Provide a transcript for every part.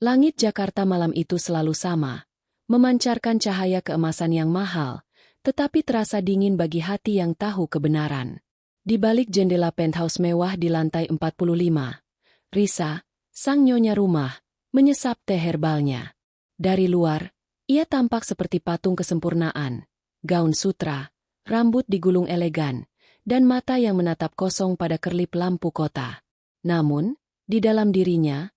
Langit Jakarta malam itu selalu sama, memancarkan cahaya keemasan yang mahal, tetapi terasa dingin bagi hati yang tahu kebenaran. Di balik jendela penthouse mewah di lantai 45, Risa, sang nyonya rumah, menyesap teh herbalnya. Dari luar, ia tampak seperti patung kesempurnaan, gaun sutra, rambut digulung elegan, dan mata yang menatap kosong pada kerlip lampu kota. Namun, di dalam dirinya,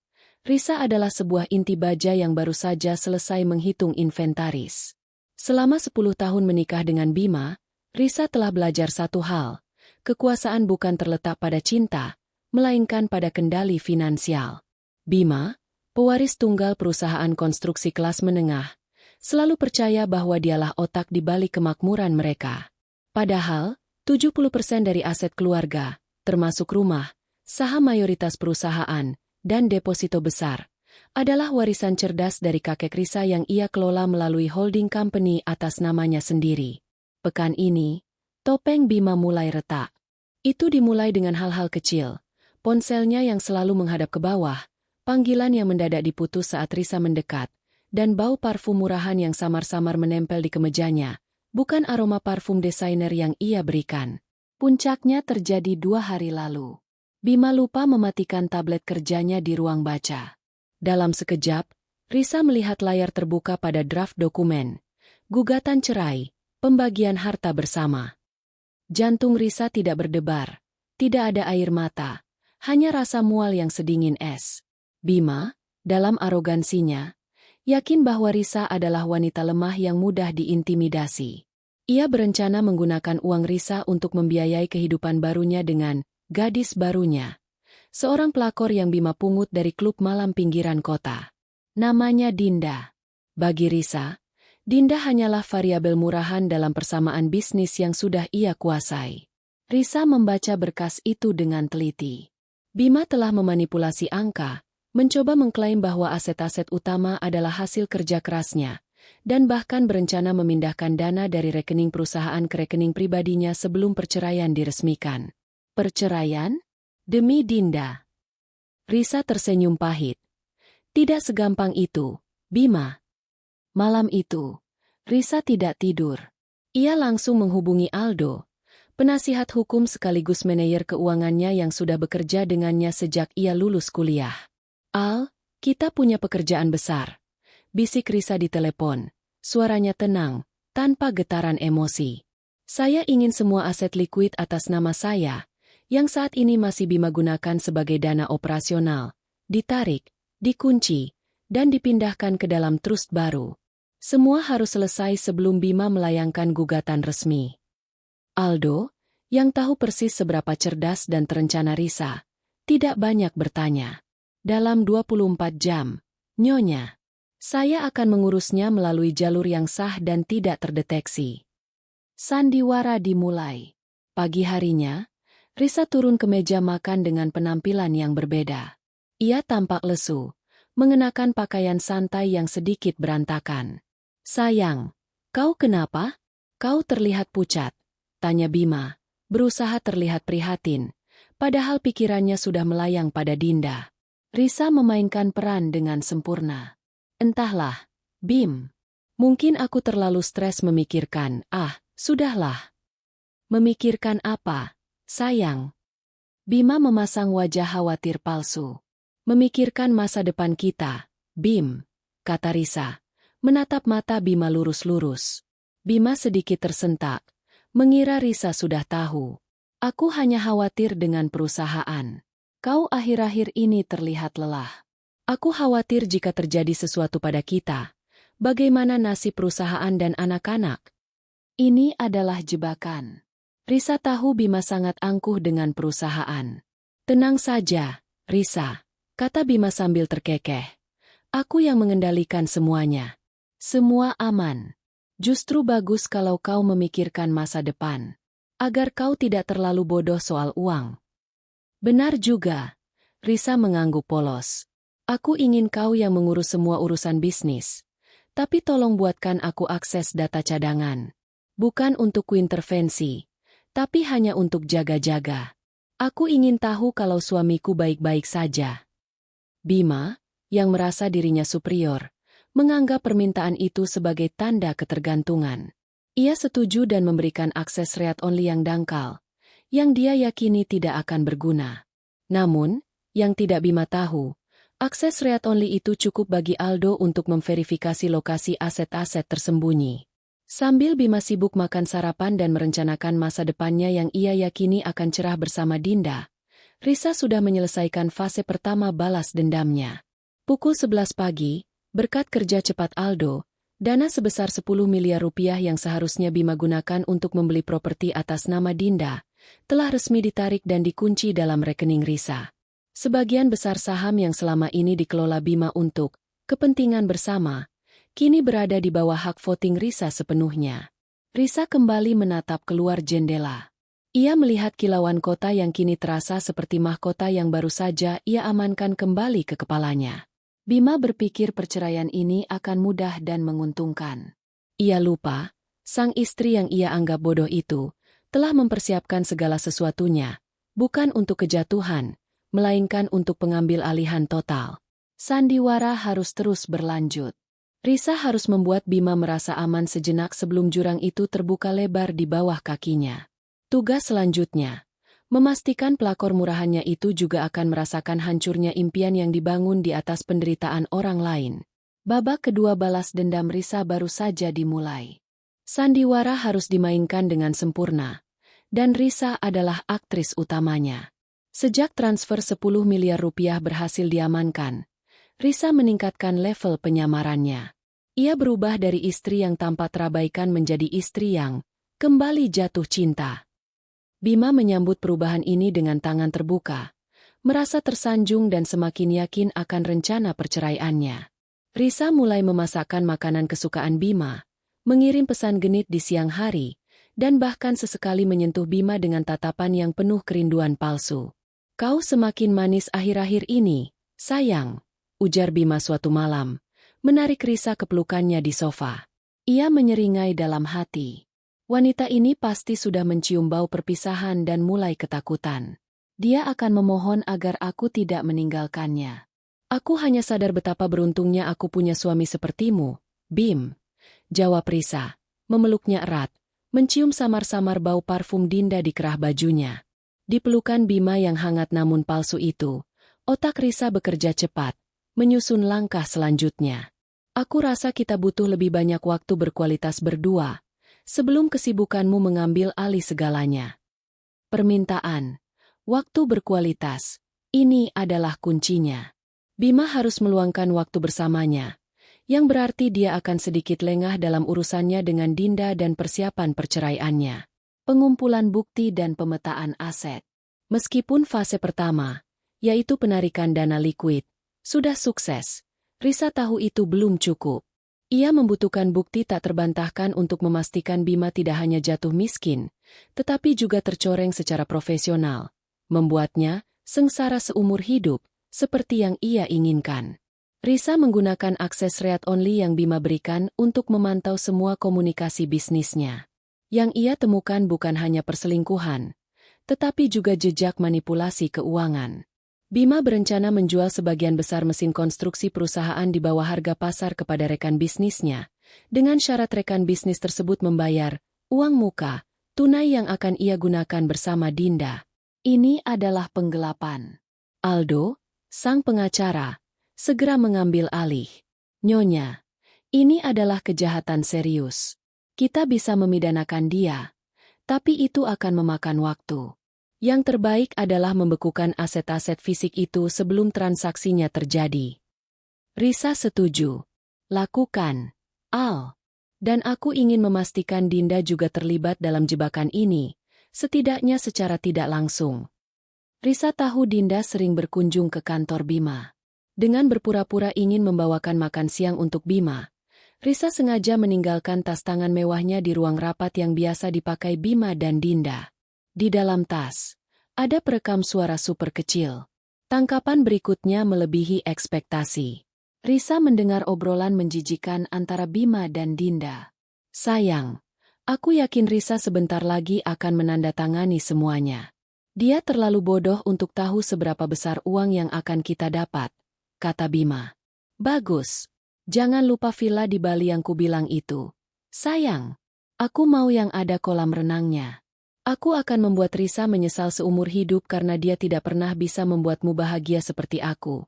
Risa adalah sebuah inti baja yang baru saja selesai menghitung inventaris. Selama 10 tahun menikah dengan Bima, Risa telah belajar satu hal. Kekuasaan bukan terletak pada cinta, melainkan pada kendali finansial. Bima, pewaris tunggal perusahaan konstruksi kelas menengah, selalu percaya bahwa dialah otak di balik kemakmuran mereka. Padahal, 70% dari aset keluarga, termasuk rumah, saham mayoritas perusahaan, dan deposito besar, adalah warisan cerdas dari kakek Risa yang ia kelola melalui holding company atas namanya sendiri. Pekan ini, topeng Bima mulai retak. Itu dimulai dengan hal-hal kecil. Ponselnya yang selalu menghadap ke bawah, panggilan yang mendadak diputus saat Risa mendekat, dan bau parfum murahan yang samar-samar menempel di kemejanya, bukan aroma parfum desainer yang ia berikan. Puncaknya terjadi 2 hari lalu. Bima lupa mematikan tablet kerjanya di ruang baca. Dalam sekejap, Risa melihat layar terbuka pada draft dokumen. Gugatan cerai, pembagian harta bersama. Jantung Risa tidak berdebar, tidak ada air mata, hanya rasa mual yang sedingin es. Bima, dalam arogansinya, yakin bahwa Risa adalah wanita lemah yang mudah diintimidasi. Ia berencana menggunakan uang Risa untuk membiayai kehidupan barunya dengan gadis barunya, seorang pelakor yang Bima pungut dari klub malam pinggiran kota. Namanya Dinda. Bagi Risa, Dinda hanyalah variabel murahan dalam persamaan bisnis yang sudah ia kuasai. Risa membaca berkas itu dengan teliti. Bima telah memanipulasi angka, mencoba mengklaim bahwa aset-aset utama adalah hasil kerja kerasnya, dan bahkan berencana memindahkan dana dari rekening perusahaan ke rekening pribadinya sebelum perceraian diresmikan. Perceraian? Demi Dinda. Risa tersenyum pahit. Tidak segampang itu, Bima. Malam itu, Risa tidak tidur. Ia langsung menghubungi Aldo, penasihat hukum sekaligus manajer keuangannya yang sudah bekerja dengannya sejak ia lulus kuliah. Al, kita punya pekerjaan besar. Bisik Risa di telepon, suaranya tenang, tanpa getaran emosi. Saya ingin semua aset likuid atas nama saya, yang saat ini masih Bima gunakan sebagai dana operasional, ditarik, dikunci, dan dipindahkan ke dalam trust baru. Semua harus selesai sebelum Bima melayangkan gugatan resmi. Aldo, yang tahu persis seberapa cerdas dan terencana Risa, tidak banyak bertanya. Dalam 24 jam, Nyonya, saya akan mengurusnya melalui jalur yang sah dan tidak terdeteksi. Sandiwara dimulai. Pagi harinya, Risa turun ke meja makan dengan penampilan yang berbeda. Ia tampak lesu, mengenakan pakaian santai yang sedikit berantakan. Sayang, kau kenapa? Kau terlihat pucat, tanya Bima, berusaha terlihat prihatin, padahal pikirannya sudah melayang pada Dinda. Risa memainkan peran dengan sempurna. Entahlah, Bim. Mungkin aku terlalu stres memikirkan, sudahlah. Memikirkan apa? Sayang. Bima memasang wajah khawatir palsu. Memikirkan masa depan kita, Bim, kata Risa, menatap mata Bima lurus-lurus. Bima sedikit tersentak, mengira Risa sudah tahu. Aku hanya khawatir dengan perusahaan. Kau akhir-akhir ini terlihat lelah. Aku khawatir jika terjadi sesuatu pada kita. Bagaimana nasib perusahaan dan anak-anak? Ini adalah jebakan. Risa tahu Bima sangat angkuh dengan perusahaan. Tenang saja, Risa, kata Bima sambil terkekeh. Aku yang mengendalikan semuanya. Semua aman. Justru bagus kalau kau memikirkan masa depan. Agar kau tidak terlalu bodoh soal uang. Benar juga. Risa mengangguk polos. Aku ingin kau yang mengurus semua urusan bisnis. Tapi tolong buatkan aku akses data cadangan. Bukan untuk kuintervensi, tapi hanya untuk jaga-jaga. Aku ingin tahu kalau suamiku baik-baik saja. Bima, yang merasa dirinya superior, menganggap permintaan itu sebagai tanda ketergantungan. Ia setuju dan memberikan akses read-only yang dangkal, yang dia yakini tidak akan berguna. Namun, yang tidak Bima tahu, akses read-only itu cukup bagi Aldo untuk memverifikasi lokasi aset-aset tersembunyi. Sambil Bima sibuk makan sarapan dan merencanakan masa depannya yang ia yakini akan cerah bersama Dinda, Risa sudah menyelesaikan fase pertama balas dendamnya. Pukul 11 pagi, berkat kerja cepat Aldo, dana sebesar 10 miliar rupiah yang seharusnya Bima gunakan untuk membeli properti atas nama Dinda, telah resmi ditarik dan dikunci dalam rekening Risa. Sebagian besar saham yang selama ini dikelola Bima untuk kepentingan bersama, kini berada di bawah hak voting Risa sepenuhnya. Risa kembali menatap keluar jendela. Ia melihat kilauan kota yang kini terasa seperti mahkota yang baru saja ia amankan kembali ke kepalanya. Bima berpikir perceraian ini akan mudah dan menguntungkan. Ia lupa, sang istri yang ia anggap bodoh itu, telah mempersiapkan segala sesuatunya, bukan untuk kejatuhan, melainkan untuk pengambil alihan total. Sandiwara harus terus berlanjut. Risa harus membuat Bima merasa aman sejenak sebelum jurang itu terbuka lebar di bawah kakinya. Tugas selanjutnya, memastikan pelakor murahannya itu juga akan merasakan hancurnya impian yang dibangun di atas penderitaan orang lain. Babak kedua balas dendam Risa baru saja dimulai. Sandiwara harus dimainkan dengan sempurna, dan Risa adalah aktris utamanya. Sejak transfer 10 miliar rupiah berhasil diamankan, Risa meningkatkan level penyamarannya. Ia berubah dari istri yang tanpa terabaikan menjadi istri yang kembali jatuh cinta. Bima menyambut perubahan ini dengan tangan terbuka, merasa tersanjung dan semakin yakin akan rencana perceraiannya. Risa mulai memasakkan makanan kesukaan Bima, mengirim pesan genit di siang hari, dan bahkan sesekali menyentuh Bima dengan tatapan yang penuh kerinduan palsu. "Kau semakin manis akhir-akhir ini, sayang," ujar Bima suatu malam, menarik Risa ke pelukannya di sofa. Ia menyeringai dalam hati. Wanita ini pasti sudah mencium bau perpisahan dan mulai ketakutan. Dia akan memohon agar aku tidak meninggalkannya. "Aku hanya sadar betapa beruntungnya aku punya suami sepertimu, Bim," jawab Risa, memeluknya erat, mencium samar-samar bau parfum Dinda di kerah bajunya. Di pelukan Bima yang hangat namun palsu itu, otak Risa bekerja cepat, menyusun langkah selanjutnya. "Aku rasa kita butuh lebih banyak waktu berkualitas berdua, sebelum kesibukanmu mengambil alih segalanya." Permintaan, waktu berkualitas, ini adalah kuncinya. Bima harus meluangkan waktu bersamanya, yang berarti dia akan sedikit lengah dalam urusannya dengan Dinda dan persiapan perceraiannya. Pengumpulan bukti dan pemetaan aset. Meskipun fase pertama, yaitu penarikan dana likuid, sudah sukses, Risa tahu itu belum cukup. Ia membutuhkan bukti tak terbantahkan untuk memastikan Bima tidak hanya jatuh miskin, tetapi juga tercoreng secara profesional, membuatnya sengsara seumur hidup, seperti yang ia inginkan. Risa menggunakan akses read-only yang Bima berikan untuk memantau semua komunikasi bisnisnya. Yang ia temukan bukan hanya perselingkuhan, tetapi juga jejak manipulasi keuangan. Bima berencana menjual sebagian besar mesin konstruksi perusahaan di bawah harga pasar kepada rekan bisnisnya, dengan syarat rekan bisnis tersebut membayar uang muka, tunai yang akan ia gunakan bersama Dinda. Ini adalah penggelapan. Aldo, sang pengacara, segera mengambil alih. "Nyonya, ini adalah kejahatan serius. Kita bisa memidanakan dia, tapi itu akan memakan waktu. Yang terbaik adalah membekukan aset-aset fisik itu sebelum transaksinya terjadi." Risa setuju. "Lakukan, Al. Dan aku ingin memastikan Dinda juga terlibat dalam jebakan ini, setidaknya secara tidak langsung." Risa tahu Dinda sering berkunjung ke kantor Bima. Dengan berpura-pura ingin membawakan makan siang untuk Bima, Risa sengaja meninggalkan tas tangan mewahnya di ruang rapat yang biasa dipakai Bima dan Dinda. Di dalam tas, ada perekam suara super kecil. Tangkapan berikutnya melebihi ekspektasi. Risa mendengar obrolan menjijikan antara Bima dan Dinda. "Sayang, aku yakin Risa sebentar lagi akan menandatangani semuanya. Dia terlalu bodoh untuk tahu seberapa besar uang yang akan kita dapat," kata Bima. Bagus. Jangan lupa villa di Bali yang kubilang itu. Sayang, aku mau yang ada kolam renangnya. Aku akan membuat Risa menyesal seumur hidup karena dia tidak pernah bisa membuatmu bahagia seperti aku.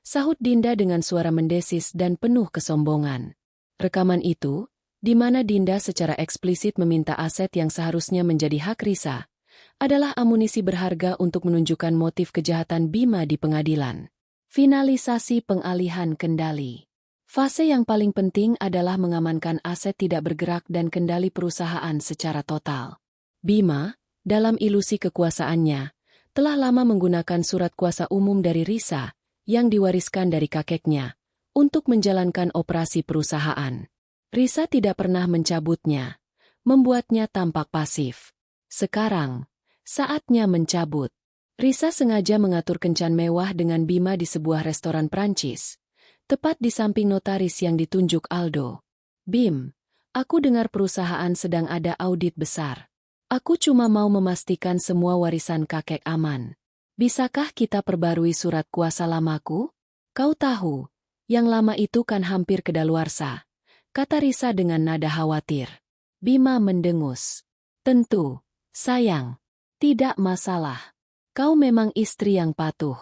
Sahut Dinda dengan suara mendesis dan penuh kesombongan. Rekaman itu, di mana Dinda secara eksplisit meminta aset yang seharusnya menjadi hak Risa, adalah amunisi berharga untuk menunjukkan motif kejahatan Bima di pengadilan. Finalisasi pengalihan kendali. Fase yang paling penting adalah mengamankan aset tidak bergerak dan kendali perusahaan secara total. Bima, dalam ilusi kekuasaannya, telah lama menggunakan surat kuasa umum dari Risa yang diwariskan dari kakeknya untuk menjalankan operasi perusahaan. Risa tidak pernah mencabutnya, membuatnya tampak pasif. Sekarang, saatnya mencabut. Risa sengaja mengatur kencan mewah dengan Bima di sebuah restoran Prancis, tepat di samping notaris yang ditunjuk Aldo. Bim, aku dengar perusahaan sedang ada audit besar. Aku cuma mau memastikan semua warisan kakek aman. Bisakah kita perbarui surat kuasa lamaku? Kau tahu, yang lama itu kan hampir kedaluarsa, kata Risa dengan nada khawatir. Bima mendengus. Tentu, sayang. Tidak masalah. Kau memang istri yang patuh.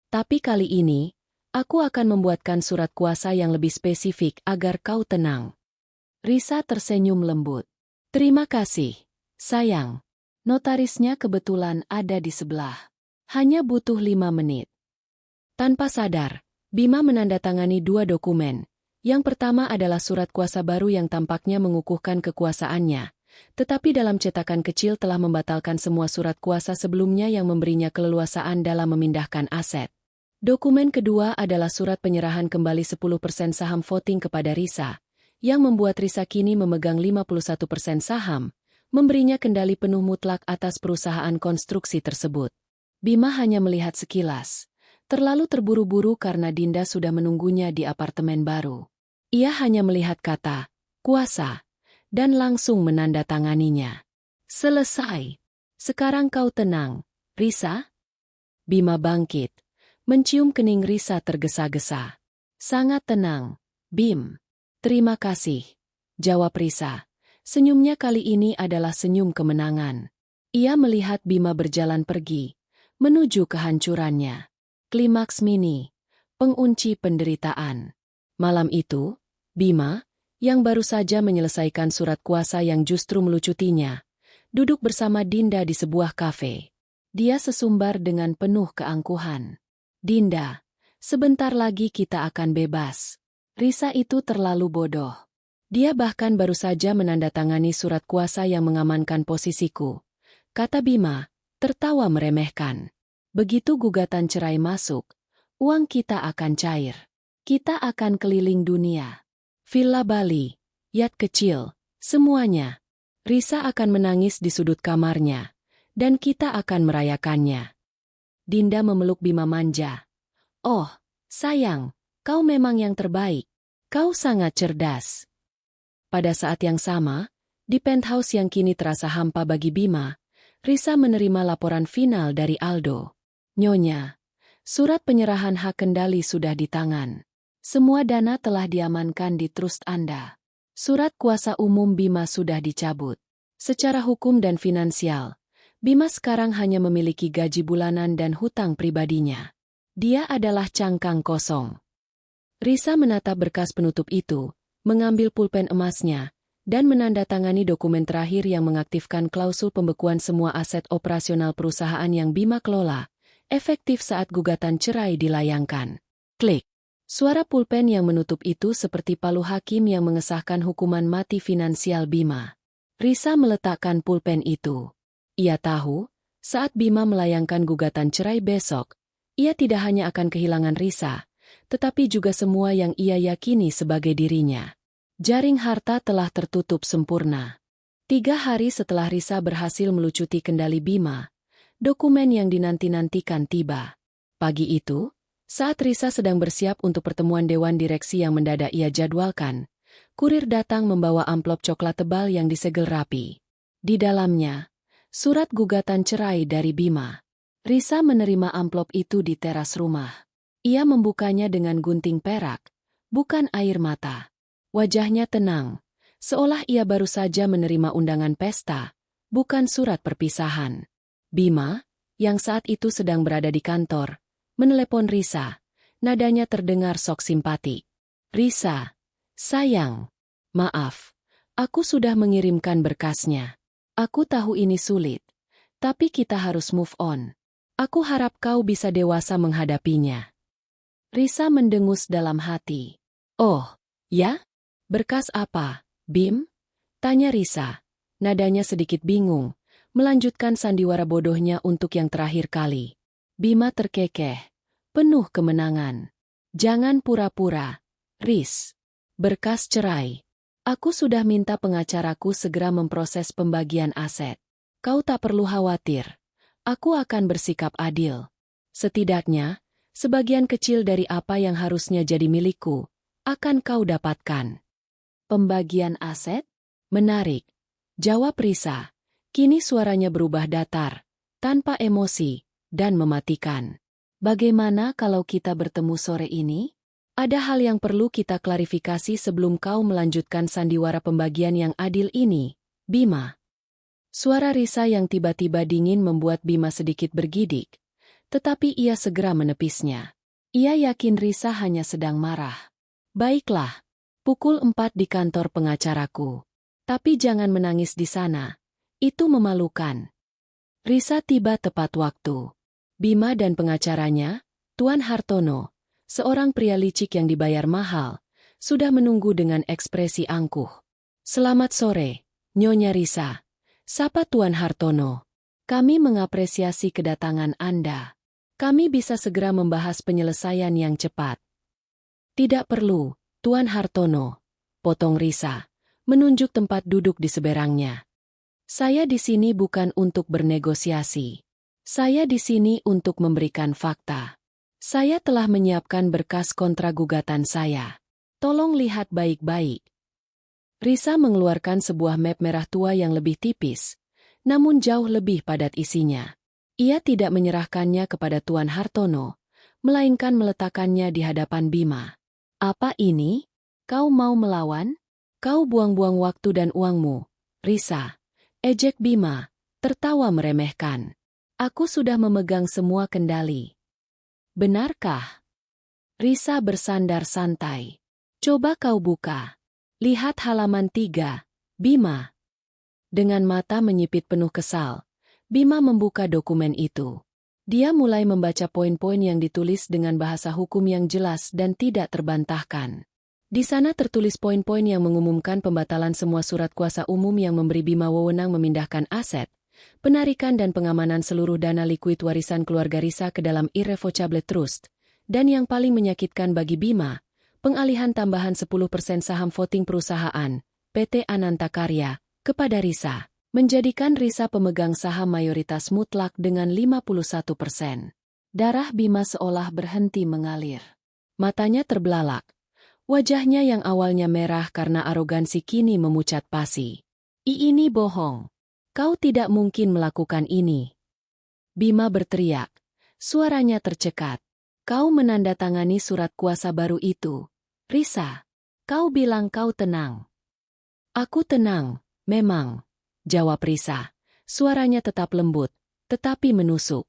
Tapi kali ini, aku akan membuatkan surat kuasa yang lebih spesifik agar kau tenang. Risa tersenyum lembut. Terima kasih, sayang. Notarisnya kebetulan ada di sebelah. Hanya butuh 5 menit. Tanpa sadar, Bima menandatangani 2 dokumen. Yang pertama adalah surat kuasa baru yang tampaknya mengukuhkan kekuasaannya, tetapi dalam cetakan kecil telah membatalkan semua surat kuasa sebelumnya yang memberinya keleluasaan dalam memindahkan aset. Dokumen kedua adalah surat penyerahan kembali 10% saham voting kepada Risa, yang membuat Risa kini memegang 51% saham, memberinya kendali penuh mutlak atas perusahaan konstruksi tersebut. Bima hanya melihat sekilas, terlalu terburu-buru karena Dinda sudah menunggunya di apartemen baru. Ia hanya melihat kata, kuasa, dan langsung menandatanganinya. Selesai. Sekarang kau tenang, Risa? Bima bangkit, mencium kening Risa tergesa-gesa. Sangat tenang, Bim. Terima kasih, jawab Risa. Senyumnya kali ini adalah senyum kemenangan. Ia melihat Bima berjalan pergi, menuju kehancurannya. Klimaks mini, pengunci penderitaan. Malam itu, Bima, yang baru saja menyelesaikan surat kuasa yang justru melucutinya, duduk bersama Dinda di sebuah kafe. Dia sesumbar dengan penuh keangkuhan. Dinda, sebentar lagi kita akan bebas. Risa itu terlalu bodoh. Dia bahkan baru saja menandatangani surat kuasa yang mengamankan posisiku, kata Bima, tertawa meremehkan. Begitu gugatan cerai masuk, uang kita akan cair. Kita akan keliling dunia. Villa Bali, yacht kecil, semuanya. Risa akan menangis di sudut kamarnya, dan kita akan merayakannya. Dinda memeluk Bima manja. Oh, sayang, kau memang yang terbaik. Kau sangat cerdas. Pada saat yang sama, di penthouse yang kini terasa hampa bagi Bima, Risa menerima laporan final dari Aldo. Nyonya, surat penyerahan hak kendali sudah di tangan. Semua dana telah diamankan di trust Anda. Surat kuasa umum Bima sudah dicabut. Secara hukum dan finansial, Bima sekarang hanya memiliki gaji bulanan dan hutang pribadinya. Dia adalah cangkang kosong. Risa menatap berkas penutup itu, mengambil pulpen emasnya, dan menandatangani dokumen terakhir yang mengaktifkan klausul pembekuan semua aset operasional perusahaan yang Bima kelola, efektif saat gugatan cerai dilayangkan. Klik. Suara pulpen yang menutup itu seperti palu hakim yang mengesahkan hukuman mati finansial Bima. Risa meletakkan pulpen itu. Ia tahu, saat Bima melayangkan gugatan cerai besok, ia tidak hanya akan kehilangan Risa, tetapi juga semua yang ia yakini sebagai dirinya. Jaring harta telah tertutup sempurna. 3 hari setelah Risa berhasil melucuti kendali Bima, dokumen yang dinanti-nantikan tiba. Pagi itu, saat Risa sedang bersiap untuk pertemuan dewan direksi yang mendadak ia jadwalkan, kurir datang membawa amplop coklat tebal yang disegel rapi. Di dalamnya, surat gugatan cerai dari Bima. Risa menerima amplop itu di teras rumah. Ia membukanya dengan gunting perak, bukan air mata. Wajahnya tenang, seolah ia baru saja menerima undangan pesta, bukan surat perpisahan. Bima, yang saat itu sedang berada di kantor, menelepon Risa. Nadanya terdengar sok simpati. Risa, sayang, maaf, aku sudah mengirimkan berkasnya. Aku tahu ini sulit, tapi kita harus move on. Aku harap kau bisa dewasa menghadapinya. Risa mendengus dalam hati. Oh, ya? Berkas apa, Bim? Tanya Risa. Nadanya sedikit bingung, melanjutkan sandiwara bodohnya untuk yang terakhir kali. Bima terkekeh, penuh kemenangan. Jangan pura-pura, Riz. Berkas cerai. Aku sudah minta pengacaraku segera memproses pembagian aset. Kau tak perlu khawatir. Aku akan bersikap adil. Setidaknya, sebagian kecil dari apa yang harusnya jadi milikku, akan kau dapatkan. Pembagian aset? Menarik. Jawab Risa. Kini suaranya berubah datar, tanpa emosi, dan mematikan. Bagaimana kalau kita bertemu sore ini? Ada hal yang perlu kita klarifikasi sebelum kau melanjutkan sandiwara pembagian yang adil ini, Bima. Suara Risa yang tiba-tiba dingin membuat Bima sedikit bergidik, tetapi ia segera menepisnya. Ia yakin Risa hanya sedang marah. Baiklah, pukul 4 di kantor pengacaraku. Tapi jangan menangis di sana. Itu memalukan. Risa tiba tepat waktu. Bima dan pengacaranya, Tuan Hartono, seorang pria licik yang dibayar mahal, sudah menunggu dengan ekspresi angkuh. Selamat sore, Nyonya Risa. Sapa Tuan Hartono. Kami mengapresiasi kedatangan Anda. Kami bisa segera membahas penyelesaian yang cepat. Tidak perlu, Tuan Hartono. Potong Risa, menunjuk tempat duduk di seberangnya. Saya di sini bukan untuk bernegosiasi. Saya di sini untuk memberikan fakta. Saya telah menyiapkan berkas kontra gugatan saya. Tolong lihat baik-baik. Risa mengeluarkan sebuah map merah tua yang lebih tipis, namun jauh lebih padat isinya. Ia tidak menyerahkannya kepada Tuan Hartono, melainkan meletakkannya di hadapan Bima. Apa ini? Kau mau melawan? Kau buang-buang waktu dan uangmu, Risa. Ejek Bima, tertawa meremehkan. Aku sudah memegang semua kendali. Benarkah? Risa bersandar santai. Coba kau buka. Lihat halaman 3, Bima. Dengan mata menyipit penuh kesal, Bima membuka dokumen itu. Dia mulai membaca poin-poin yang ditulis dengan bahasa hukum yang jelas dan tidak terbantahkan. Di sana tertulis poin-poin yang mengumumkan pembatalan semua surat kuasa umum yang memberi Bima wewenang memindahkan aset, penarikan dan pengamanan seluruh dana likuid warisan keluarga Risa ke dalam Irrevocable Trust, dan yang paling menyakitkan bagi Bima, pengalihan tambahan 10% saham voting perusahaan, PT Ananta Karya, kepada Risa, menjadikan Risa pemegang saham mayoritas mutlak dengan 51%. Darah Bima seolah berhenti mengalir. Matanya terbelalak. Wajahnya yang awalnya merah karena arogansi kini memucat pasi. Ini bohong. Kau tidak mungkin melakukan ini. Bima berteriak. Suaranya tercekat. Kau menandatangani surat kuasa baru itu. Risa, kau bilang kau tenang. Aku tenang, memang, jawab Risa. Suaranya tetap lembut, tetapi menusuk.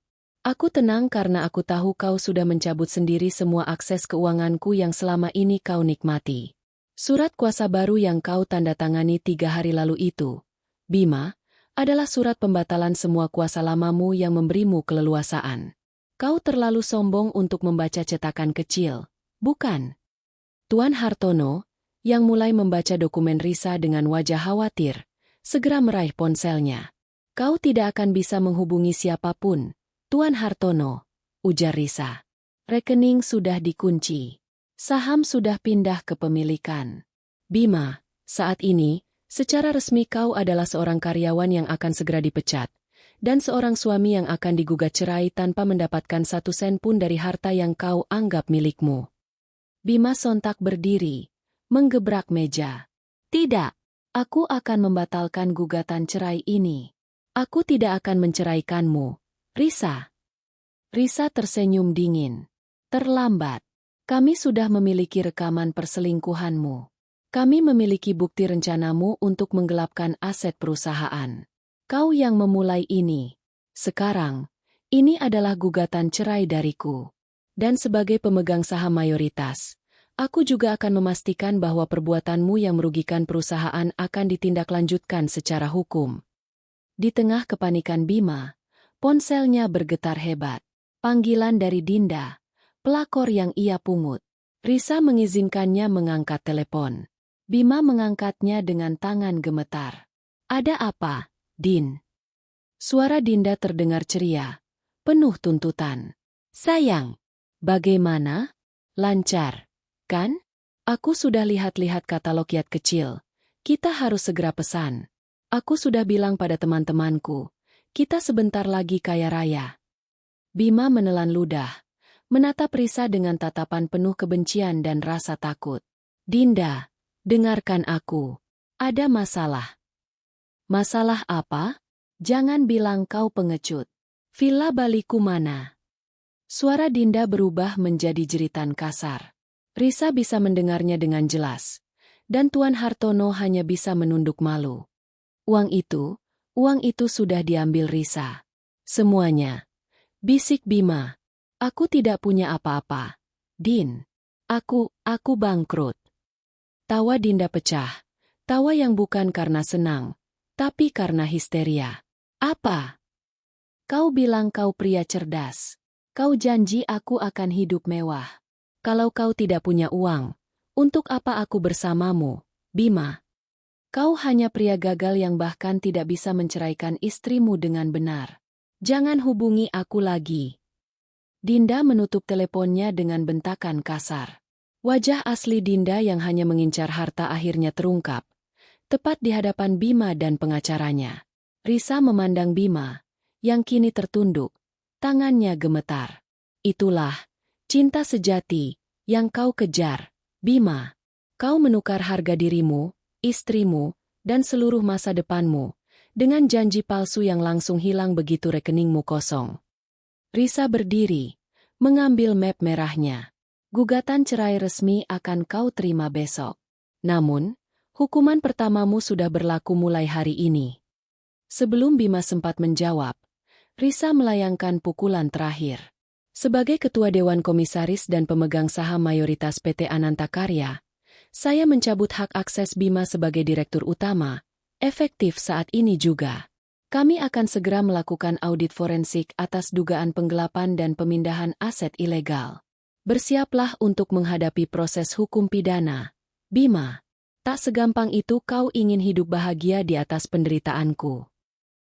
Aku tenang karena aku tahu kau sudah mencabut sendiri semua akses keuanganku yang selama ini kau nikmati. Surat kuasa baru yang kau tandatangani 3 hari lalu itu, Bima, adalah surat pembatalan semua kuasa lamamu yang memberimu keleluasaan. Kau terlalu sombong untuk membaca cetakan kecil, bukan? Tuan Hartono, yang mulai membaca dokumen Risa dengan wajah khawatir, segera meraih ponselnya. Kau tidak akan bisa menghubungi siapapun, Tuan Hartono, ujar Risa. Rekening sudah dikunci. Saham sudah pindah ke pemilikan. Bima, saat ini, secara resmi kau adalah seorang karyawan yang akan segera dipecat, dan seorang suami yang akan digugat cerai tanpa mendapatkan 1 sen pun dari harta yang kau anggap milikmu. Bima sontak berdiri, menggebrak meja. Tidak, aku akan membatalkan gugatan cerai ini. Aku tidak akan menceraikanmu, Risa. Risa tersenyum dingin. Terlambat. Kami sudah memiliki rekaman perselingkuhanmu. Kami memiliki bukti rencanamu untuk menggelapkan aset perusahaan. Kau yang memulai ini. Sekarang, ini adalah gugatan cerai dariku. Dan sebagai pemegang saham mayoritas, aku juga akan memastikan bahwa perbuatanmu yang merugikan perusahaan akan ditindaklanjutkan secara hukum. Di tengah kepanikan Bima, ponselnya bergetar hebat. Panggilan dari Dinda, pelakor yang ia pungut. Risa mengizinkannya mengangkat telepon. Bima mengangkatnya dengan tangan gemetar. Ada apa, Din? Suara Dinda terdengar ceria, penuh tuntutan. Sayang. Bagaimana? Lancar, kan? Aku sudah lihat-lihat katalog Yat kecil. Kita harus segera pesan. Aku sudah bilang pada teman-temanku, kita sebentar lagi kaya raya. Bima menelan ludah, menatap Risa dengan tatapan penuh kebencian dan rasa takut. Dinda, dengarkan aku. Ada masalah. Masalah apa? Jangan bilang kau pengecut. Villa Baliku mana? Suara Dinda berubah menjadi jeritan kasar. Risa bisa mendengarnya dengan jelas, dan Tuan Hartono hanya bisa menunduk malu. Uang itu sudah diambil Risa. Semuanya. Bisik Bima. Aku tidak punya apa-apa. Din. Aku bangkrut. Tawa Dinda pecah. Tawa yang bukan karena senang, tapi karena histeria. Apa? Kau bilang kau pria cerdas. Kau janji aku akan hidup mewah. Kalau kau tidak punya uang, untuk apa aku bersamamu, Bima? Kau hanya pria gagal yang bahkan tidak bisa menceraikan istrimu dengan benar. Jangan hubungi aku lagi. Dinda menutup teleponnya dengan bentakan kasar. Wajah asli Dinda yang hanya mengincar harta akhirnya terungkap, tepat di hadapan Bima dan pengacaranya. Risa memandang Bima, yang kini tertunduk. Tangannya gemetar. Itulah cinta sejati yang kau kejar, Bima. Kau menukar harga dirimu, istrimu, dan seluruh masa depanmu dengan janji palsu yang langsung hilang begitu rekeningmu kosong. Risa berdiri, mengambil map merahnya. Gugatan cerai resmi akan kau terima besok. Namun, hukuman pertamamu sudah berlaku mulai hari ini. Sebelum Bima sempat menjawab, Risa melayangkan pukulan terakhir. Sebagai Ketua Dewan Komisaris dan pemegang saham mayoritas PT Ananta Karya, saya mencabut hak akses Bima sebagai Direktur Utama, efektif saat ini juga. Kami akan segera melakukan audit forensik atas dugaan penggelapan dan pemindahan aset ilegal. Bersiaplah untuk menghadapi proses hukum pidana. Bima, tak segampang itu kau ingin hidup bahagia di atas penderitaanku.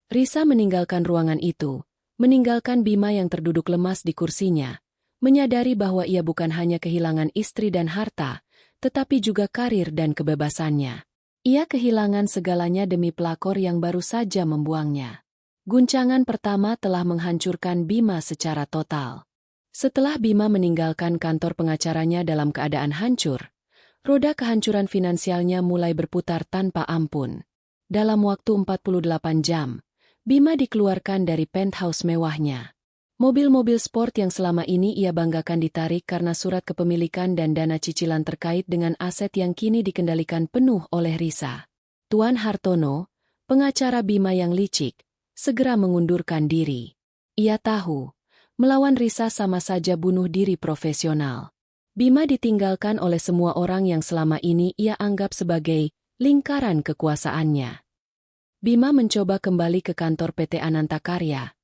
Risa meninggalkan ruangan itu, meninggalkan Bima yang terduduk lemas di kursinya, menyadari bahwa ia bukan hanya kehilangan istri dan harta, tetapi juga karir dan kebebasannya. Ia kehilangan segalanya demi pelakor yang baru saja membuangnya. Guncangan pertama telah menghancurkan Bima secara total. Setelah Bima meninggalkan kantor pengacaranya dalam keadaan hancur, roda kehancuran finansialnya mulai berputar tanpa ampun. Dalam waktu 48 jam, Bima dikeluarkan dari penthouse mewahnya. Mobil-mobil sport yang selama ini ia banggakan ditarik karena surat kepemilikan dan dana cicilan terkait dengan aset yang kini dikendalikan penuh oleh Risa. Tuan Hartono, pengacara Bima yang licik, segera mengundurkan diri. Ia tahu, melawan Risa sama saja bunuh diri profesional. Bima ditinggalkan oleh semua orang yang selama ini ia anggap sebagai lingkaran kekuasaannya. Bima mencoba kembali ke kantor PT Ananta Karya,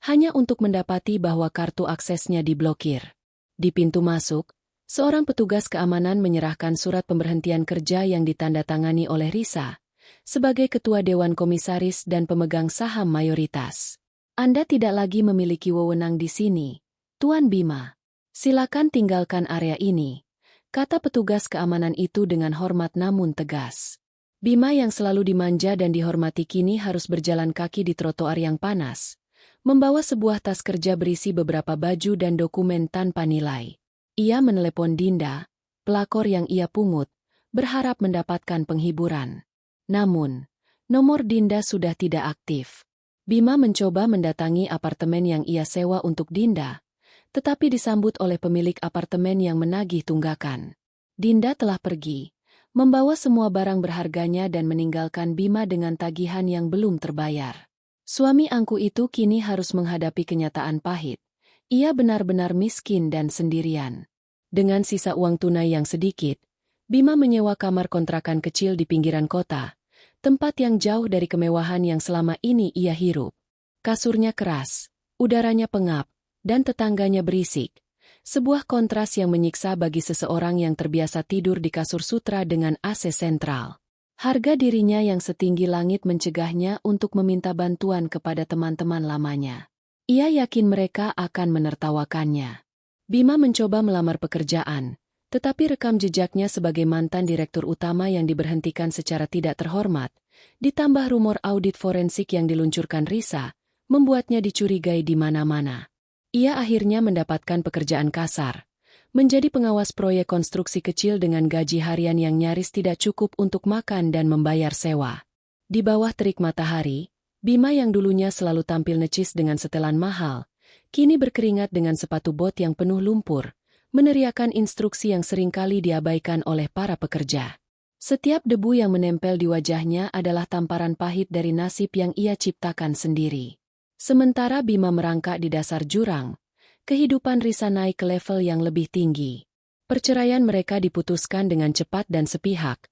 hanya untuk mendapati bahwa kartu aksesnya diblokir. Di pintu masuk, seorang petugas keamanan menyerahkan surat pemberhentian kerja yang ditandatangani oleh Risa, sebagai Ketua Dewan Komisaris dan pemegang saham mayoritas. Anda tidak lagi memiliki wewenang di sini, Tuan Bima. Silakan tinggalkan area ini, kata petugas keamanan itu dengan hormat namun tegas. Bima yang selalu dimanja dan dihormati kini harus berjalan kaki di trotoar yang panas, membawa sebuah tas kerja berisi beberapa baju dan dokumen tanpa nilai. Ia menelepon Dinda, pelakor yang ia pungut, berharap mendapatkan penghiburan. Namun, nomor Dinda sudah tidak aktif. Bima mencoba mendatangi apartemen yang ia sewa untuk Dinda, tetapi disambut oleh pemilik apartemen yang menagih tunggakan. Dinda telah pergi, membawa semua barang berharganya dan meninggalkan Bima dengan tagihan yang belum terbayar. Suami angku itu kini harus menghadapi kenyataan pahit. Ia benar-benar miskin dan sendirian. Dengan sisa uang tunai yang sedikit, Bima menyewa kamar kontrakan kecil di pinggiran kota, tempat yang jauh dari kemewahan yang selama ini ia hirup. Kasurnya keras, udaranya pengap, dan tetangganya berisik. Sebuah kontras yang menyiksa bagi seseorang yang terbiasa tidur di kasur sutra dengan AC sentral. Harga dirinya yang setinggi langit mencegahnya untuk meminta bantuan kepada teman-teman lamanya. Ia yakin mereka akan menertawakannya. Bima mencoba melamar pekerjaan, tetapi rekam jejaknya sebagai mantan direktur utama yang diberhentikan secara tidak terhormat, ditambah rumor audit forensik yang diluncurkan Risa, membuatnya dicurigai di mana-mana. Ia akhirnya mendapatkan pekerjaan kasar, menjadi pengawas proyek konstruksi kecil dengan gaji harian yang nyaris tidak cukup untuk makan dan membayar sewa. Di bawah terik matahari, Bima yang dulunya selalu tampil necis dengan setelan mahal, kini berkeringat dengan sepatu bot yang penuh lumpur, meneriakan instruksi yang seringkali diabaikan oleh para pekerja. Setiap debu yang menempel di wajahnya adalah tamparan pahit dari nasib yang ia ciptakan sendiri. Sementara Bima merangkak di dasar jurang, kehidupan Risa naik ke level yang lebih tinggi. Perceraian mereka diputuskan dengan cepat dan sepihak,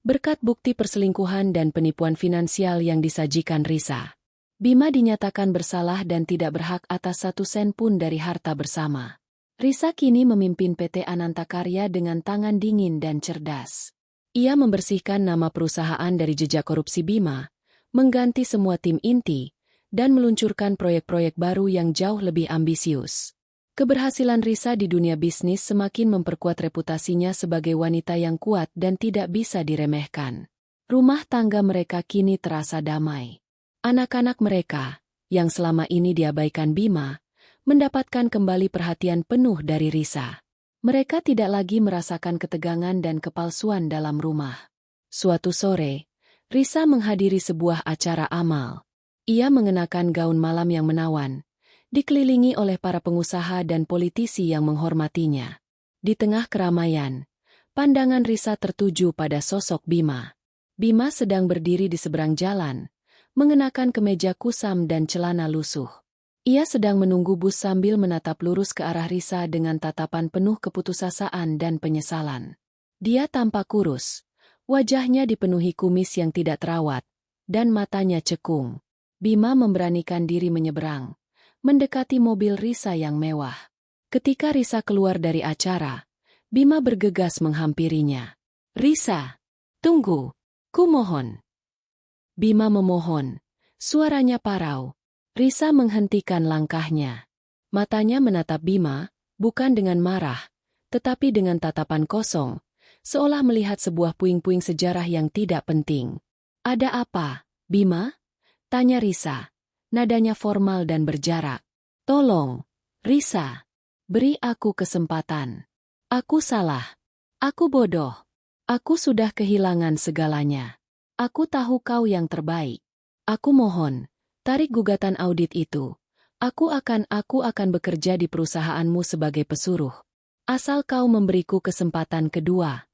berkat bukti perselingkuhan dan penipuan finansial yang disajikan Risa. Bima dinyatakan bersalah dan tidak berhak atas 1 sen pun dari harta bersama. Risa kini memimpin PT Ananta Karya dengan tangan dingin dan cerdas. Ia membersihkan nama perusahaan dari jejak korupsi Bima, mengganti semua tim inti, dan meluncurkan proyek-proyek baru yang jauh lebih ambisius. Keberhasilan Risa di dunia bisnis semakin memperkuat reputasinya sebagai wanita yang kuat dan tidak bisa diremehkan. Rumah tangga mereka kini terasa damai. Anak-anak mereka, yang selama ini diabaikan Bima, mendapatkan kembali perhatian penuh dari Risa. Mereka tidak lagi merasakan ketegangan dan kepalsuan dalam rumah. Suatu sore, Risa menghadiri sebuah acara amal. Ia mengenakan gaun malam yang menawan, dikelilingi oleh para pengusaha dan politisi yang menghormatinya. Di tengah keramaian, pandangan Risa tertuju pada sosok Bima. Bima sedang berdiri di seberang jalan, mengenakan kemeja kusam dan celana lusuh. Ia sedang menunggu bus sambil menatap lurus ke arah Risa dengan tatapan penuh keputusasaan dan penyesalan. Dia tampak kurus, wajahnya dipenuhi kumis yang tidak terawat, dan matanya cekung. Bima memberanikan diri menyeberang, mendekati mobil Risa yang mewah. Ketika Risa keluar dari acara, Bima bergegas menghampirinya. "Risa, tunggu, kumohon." Bima memohon, suaranya parau. Risa menghentikan langkahnya. Matanya menatap Bima, bukan dengan marah, tetapi dengan tatapan kosong, seolah melihat sebuah puing-puing sejarah yang tidak penting. "Ada apa, Bima?" tanya Risa, nadanya formal dan berjarak. "Tolong, Risa, beri aku kesempatan. Aku salah. Aku bodoh. Aku sudah kehilangan segalanya. Aku tahu kau yang terbaik. Aku mohon, tarik gugatan audit itu. Aku akan bekerja di perusahaanmu sebagai pesuruh. Asal kau memberiku kesempatan kedua."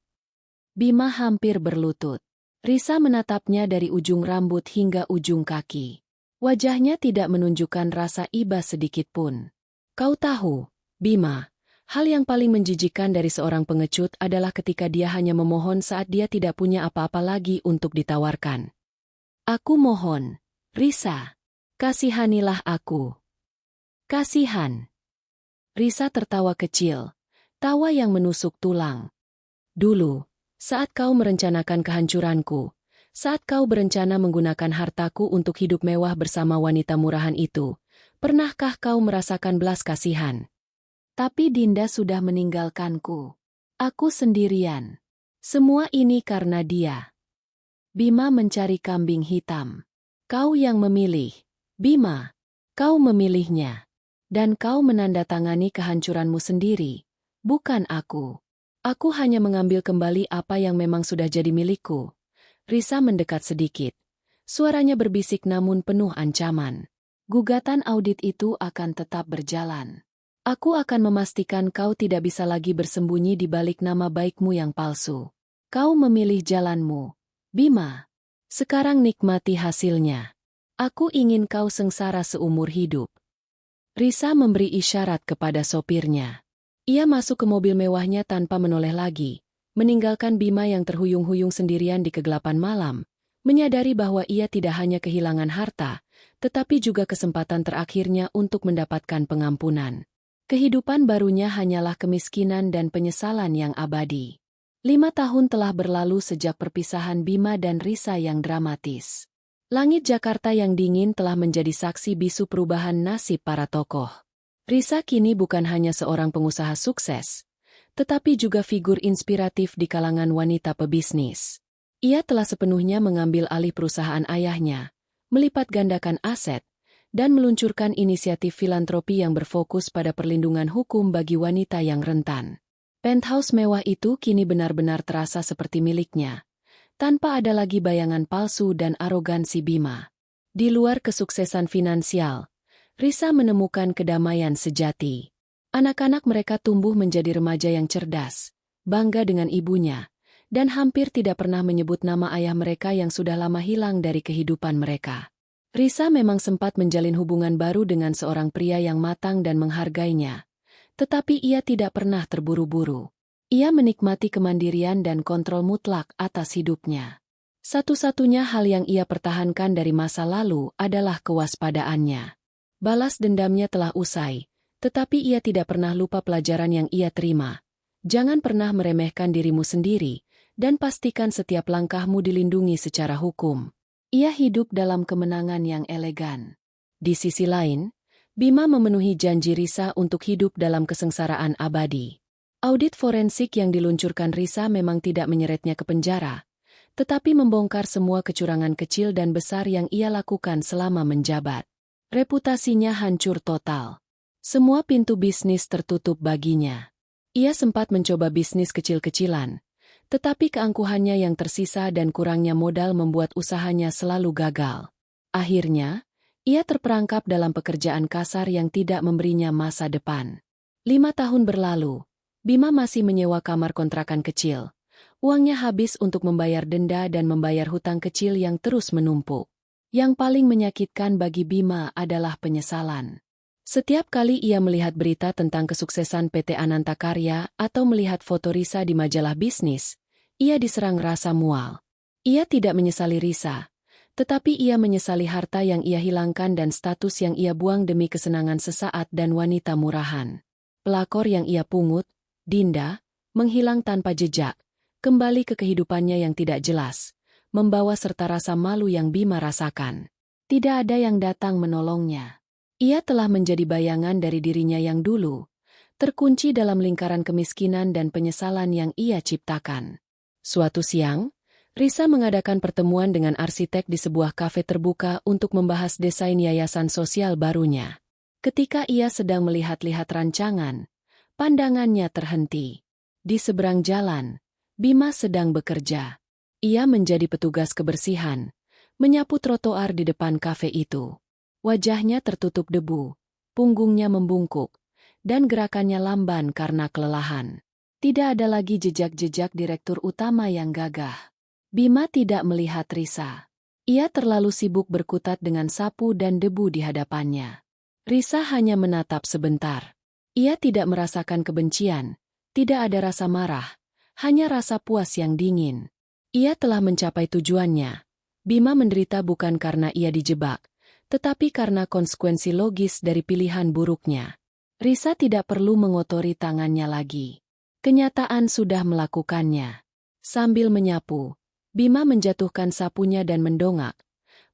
Bima hampir berlutut. Risa menatapnya dari ujung rambut hingga ujung kaki. Wajahnya tidak menunjukkan rasa iba sedikit pun. "Kau tahu, Bima, hal yang paling menjijikkan dari seorang pengecut adalah ketika dia hanya memohon saat dia tidak punya apa-apa lagi untuk ditawarkan. Aku mohon, Risa, kasihanilah aku." "Kasihan." Risa tertawa kecil, tawa yang menusuk tulang. "Dulu, saat kau merencanakan kehancuranku, saat kau berencana menggunakan hartaku untuk hidup mewah bersama wanita murahan itu, pernahkah kau merasakan belas kasihan? Tapi Dinda sudah meninggalkanku. Aku sendirian. Semua ini karena dia." Bima mencari kambing hitam. "Kau yang memilih, Bima. Kau memilihnya. Dan kau menandatangani kehancuranmu sendiri, bukan aku. Aku hanya mengambil kembali apa yang memang sudah jadi milikku." Risa mendekat sedikit. Suaranya berbisik namun penuh ancaman. "Gugatan audit itu akan tetap berjalan. Aku akan memastikan kau tidak bisa lagi bersembunyi di balik nama baikmu yang palsu. Kau memilih jalanmu, Bima. Sekarang nikmati hasilnya. Aku ingin kau sengsara seumur hidup. Risa memberi isyarat kepada sopirnya. Ia masuk ke mobil mewahnya tanpa menoleh lagi, meninggalkan Bima yang terhuyung-huyung sendirian di kegelapan malam, menyadari bahwa ia tidak hanya kehilangan harta, tetapi juga kesempatan terakhirnya untuk mendapatkan pengampunan. Kehidupan barunya hanyalah kemiskinan dan penyesalan yang abadi. 5 tahun telah berlalu sejak perpisahan Bima dan Risa yang dramatis. Langit Jakarta yang dingin telah menjadi saksi bisu perubahan nasib para tokoh. Risa kini bukan hanya seorang pengusaha sukses, tetapi juga figur inspiratif di kalangan wanita pebisnis. Ia telah sepenuhnya mengambil alih perusahaan ayahnya, melipat gandakan aset, dan meluncurkan inisiatif filantropi yang berfokus pada perlindungan hukum bagi wanita yang rentan. Penthouse mewah itu kini benar-benar terasa seperti miliknya, tanpa ada lagi bayangan palsu dan arogansi Bima. Di luar kesuksesan finansial, Risa menemukan kedamaian sejati. Anak-anak mereka tumbuh menjadi remaja yang cerdas, bangga dengan ibunya, dan hampir tidak pernah menyebut nama ayah mereka yang sudah lama hilang dari kehidupan mereka. Risa memang sempat menjalin hubungan baru dengan seorang pria yang matang dan menghargainya, tetapi ia tidak pernah terburu-buru. Ia menikmati kemandirian dan kontrol mutlak atas hidupnya. Satu-satunya hal yang ia pertahankan dari masa lalu adalah kewaspadaannya. Balas dendamnya telah usai, tetapi ia tidak pernah lupa pelajaran yang ia terima. Jangan pernah meremehkan dirimu sendiri, dan pastikan setiap langkahmu dilindungi secara hukum. Ia hidup dalam kemenangan yang elegan. Di sisi lain, Bima memenuhi janji Risa untuk hidup dalam kesengsaraan abadi. Audit forensik yang diluncurkan Risa memang tidak menyeretnya ke penjara, tetapi membongkar semua kecurangan kecil dan besar yang ia lakukan selama menjabat. Reputasinya hancur total. Semua pintu bisnis tertutup baginya. Ia sempat mencoba bisnis kecil-kecilan, tetapi keangkuhannya yang tersisa dan kurangnya modal membuat usahanya selalu gagal. Akhirnya, ia terperangkap dalam pekerjaan kasar yang tidak memberinya masa depan. 5 tahun berlalu, Bima masih menyewa kamar kontrakan kecil. Uangnya habis untuk membayar denda dan membayar hutang kecil yang terus menumpuk. Yang paling menyakitkan bagi Bima adalah penyesalan. Setiap kali ia melihat berita tentang kesuksesan PT Ananta Karya atau melihat foto Risa di majalah bisnis, ia diserang rasa mual. Ia tidak menyesali Risa, tetapi ia menyesali harta yang ia hilangkan dan status yang ia buang demi kesenangan sesaat dan wanita murahan. Pelakor yang ia pungut, Dinda, menghilang tanpa jejak, kembali ke kehidupannya yang tidak jelas, membawa serta rasa malu yang Bima rasakan. Tidak ada yang datang menolongnya. Ia telah menjadi bayangan dari dirinya yang dulu, terkunci dalam lingkaran kemiskinan dan penyesalan yang ia ciptakan. Suatu siang, Risa mengadakan pertemuan dengan arsitek di sebuah kafe terbuka untuk membahas desain yayasan sosial barunya. Ketika ia sedang melihat-lihat rancangan, pandangannya terhenti. Di seberang jalan, Bima sedang bekerja. Ia menjadi petugas kebersihan, menyapu trotoar di depan kafe itu. Wajahnya tertutup debu, punggungnya membungkuk, dan gerakannya lamban karena kelelahan. Tidak ada lagi jejak-jejak direktur utama yang gagah. Bima tidak melihat Risa. Ia terlalu sibuk berkutat dengan sapu dan debu di hadapannya. Risa hanya menatap sebentar. Ia tidak merasakan kebencian, tidak ada rasa marah, hanya rasa puas yang dingin. Ia telah mencapai tujuannya. Bima menderita bukan karena ia dijebak, tetapi karena konsekuensi logis dari pilihan buruknya. Risa tidak perlu mengotori tangannya lagi. Kenyataan sudah melakukannya. Sambil menyapu, Bima menjatuhkan sapunya dan mendongak.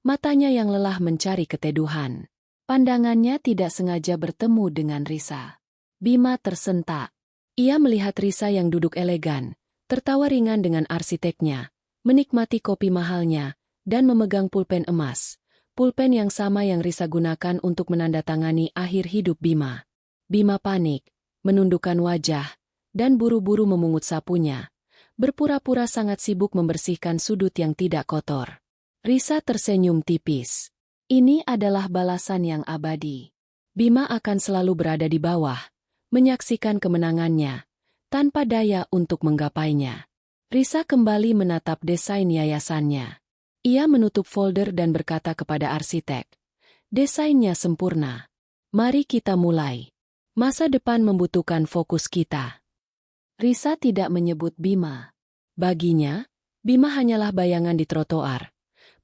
Matanya yang lelah mencari keteduhan. Pandangannya tidak sengaja bertemu dengan Risa. Bima tersentak. Ia melihat Risa yang duduk elegan, tertawa ringan dengan arsiteknya, menikmati kopi mahalnya, dan memegang pulpen emas. Pulpen yang sama yang Risa gunakan untuk menandatangani akhir hidup Bima. Bima panik, menundukkan wajah, dan buru-buru memungut sapunya. Berpura-pura sangat sibuk membersihkan sudut yang tidak kotor. Risa tersenyum tipis. Ini adalah balasan yang abadi. Bima akan selalu berada di bawah, menyaksikan kemenangannya, tanpa daya untuk menggapainya. Risa kembali menatap desain yayasannya. Ia menutup folder dan berkata kepada arsitek, "Desainnya sempurna. Mari kita mulai. Masa depan membutuhkan fokus kita." Risa tidak menyebut Bima. Baginya, Bima hanyalah bayangan di trotoar.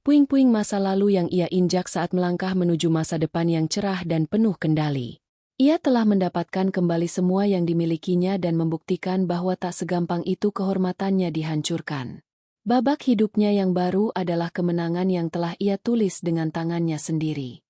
Puing-puing masa lalu yang ia injak saat melangkah menuju masa depan yang cerah dan penuh kendali. Ia telah mendapatkan kembali semua yang dimilikinya dan membuktikan bahwa tak segampang itu kehormatannya dihancurkan. Babak hidupnya yang baru adalah kemenangan yang telah ia tulis dengan tangannya sendiri.